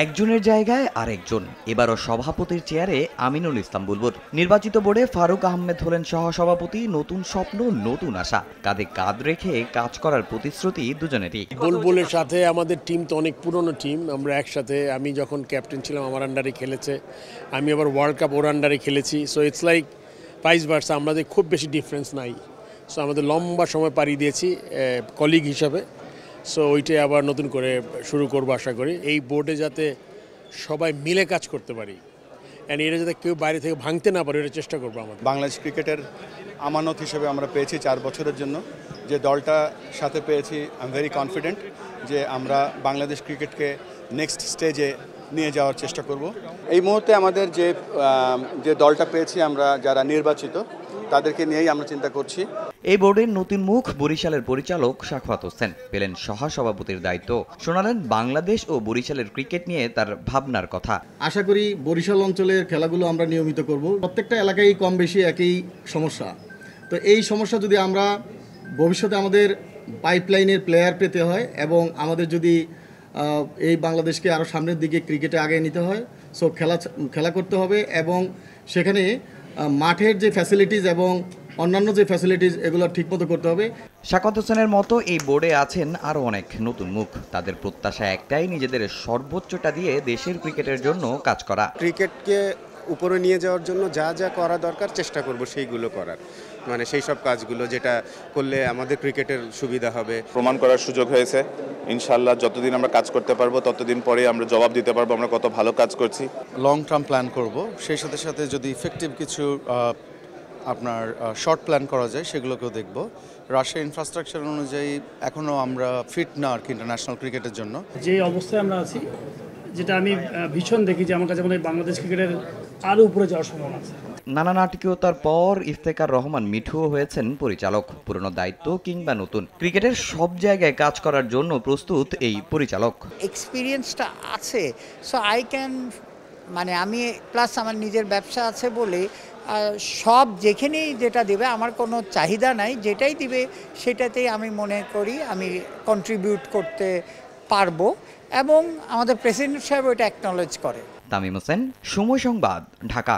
একজনের জায়গায় আরেকজন, এবারও সভাপতির চেয়ারে আমিনুল ইসলাম বুলবুল। নির্বাচিত বোর্ডে ফারুক আহমেদ হলেন সহসভাপতি। নতুন স্বপ্ন, নতুন আশা, কাঁধে কাঁধ রেখে কাজ করার প্রতিশ্রুতি দুজনেরই। বুলবুলের সাথে আমাদের টিম তো অনেক পুরনো টিম, আমরা একসাথে, আমি যখন ক্যাপ্টেন ছিলাম আমার আন্ডারে খেলেছে, আমি আবার ওয়ার্ল্ড কাপ ওর আন্ডারে খেলেছি। So it's like vice versa, আমাদের খুব বেশি ডিফারেন্স নাই। সো আমাদের লম্বা সময় পাড়ি দিয়েছি কলিগ হিসাবে। সো ওইটাই আবার নতুন করে শুরু করবো আশা করি। এই বোর্ডে যাতে সবাই মিলে কাজ করতে পারি, অ্যান্ড এটা যাতে কেউ বাইরে থেকে ভাঙতে না পারে, এটা চেষ্টা করবো। আমাদের বাংলাদেশ ক্রিকেটের আমানত হিসেবে আমরা পেয়েছি 4 বছরের জন্য। যে দলটা সাথে পেয়েছি, আই এম ভেরি কনফিডেন্ট যে আমরা বাংলাদেশ ক্রিকেটকে নেক্সট স্টেজে নিয়ে যাওয়ার চেষ্টা করব। এই মুহূর্তে আমাদের যে দলটা পেয়েছি আমরা, যারা নির্বাচিত, তাদেরকে নিয়েই আমরা চিন্তা করছি। এই বোর্ডের নতুন মুখ বরিশালের পরিচালক সাখাওয়াত হোসেন পেলেন সহসভাপতির দায়িত্ব। শোনালেন বাংলাদেশ ও বরিশালের ক্রিকেট নিয়ে তার ভাবনার কথা। আশা করি বরিশাল অঞ্চলের খেলাগুলো আমরা নিয়মিত করব। প্রত্যেকটা এলাকায় কম বেশি একই সমস্যা। তো এই সমস্যা যদি আমরা ভবিষ্যতে আমাদের পাইপলাইনের প্লেয়ার পেতে হয় এবং আমাদের যদি এই বাংলাদেশকে আরও সামনের দিকে ক্রিকেটে আগে নিতে হয়, সো খেলা করতে হবে এবং সেখানে মাঠের যে ফ্যাসিলিটিস এবং অন্যান্য যে ফ্যাসিলিটিস এগুলো ঠিকমতো করতে হবে। সাখাওয়াত হোসেনের মতো এই বোর্ডে আছেন আরও অনেক নতুন মুখ। তাদের প্রত্যাশা একটাই, নিজেদের সর্বোচ্চটা দিয়ে দেশের ক্রিকেটের জন্য কাজ করা। ক্রিকেটকে উপরে নিয়ে যাওয়ার জন্য যা যা করা দরকার চেষ্টা করব সেইগুলো করার, মানে সেই সব কাজগুলো যেটা করলে আমাদের ক্রিকেটের সুবিধা হবে। প্রমাণ করার সুযোগ হয়েছে। ইনশাআল্লাহ যতদিন আমরা কাজ করতে পারবো ততদিন পরে আমরা জবাব দিতে পারবো আমরা কত ভালো কাজ করছি। লং টার্ম প্ল্যান করব, সেই সাথে সাথে যদি ইফেক্টিভ কিছু আপনার শর্ট প্ল্যান করা যায় সেগুলোকেও দেখব। রাশিয়া ইনফ্রাস্ট্রাকচার অনুযায়ী এখনও আমরা ফিট না আর কি ইন্টারন্যাশনাল ক্রিকেটের জন্য। যে অবস্থায় আমরা আছি, যেটা আমি ভীষণ দেখি যে আমার কাছে মনে হয় বাংলাদেশ ক্রিকেটের আরও উপরে যাওয়ার সম্ভাবনা আছে। নানা নাটকীয়তার পর ইফতেখার রহমান মিঠুও হয়েছেন পরিচালক। পুরনো দায়িত্ব কিংবা নতুন, ক্রিকেটের সব জায়গায় কাজ করার জন্য প্রস্তুত এই পরিচালক। এক্সপিরিয়েন্সটা আছে, সো আই ক্যান, মানে আমি প্লাস আমার নিজের ব্যবসা আছে বলে সব যেখানেই যেটা দেবে আমার কোনো চাহিদা নাই, যেটাই দিবে সেটাতেই আমি মনে করি আমি কন্ট্রিবিউট করতে পারবো এবং আমাদের প্রেসিডেন্ট সাহেব ওইটা অ্যাকনলেজ করে। তামিম হোসেন, সময় সংবাদ, ঢাকা।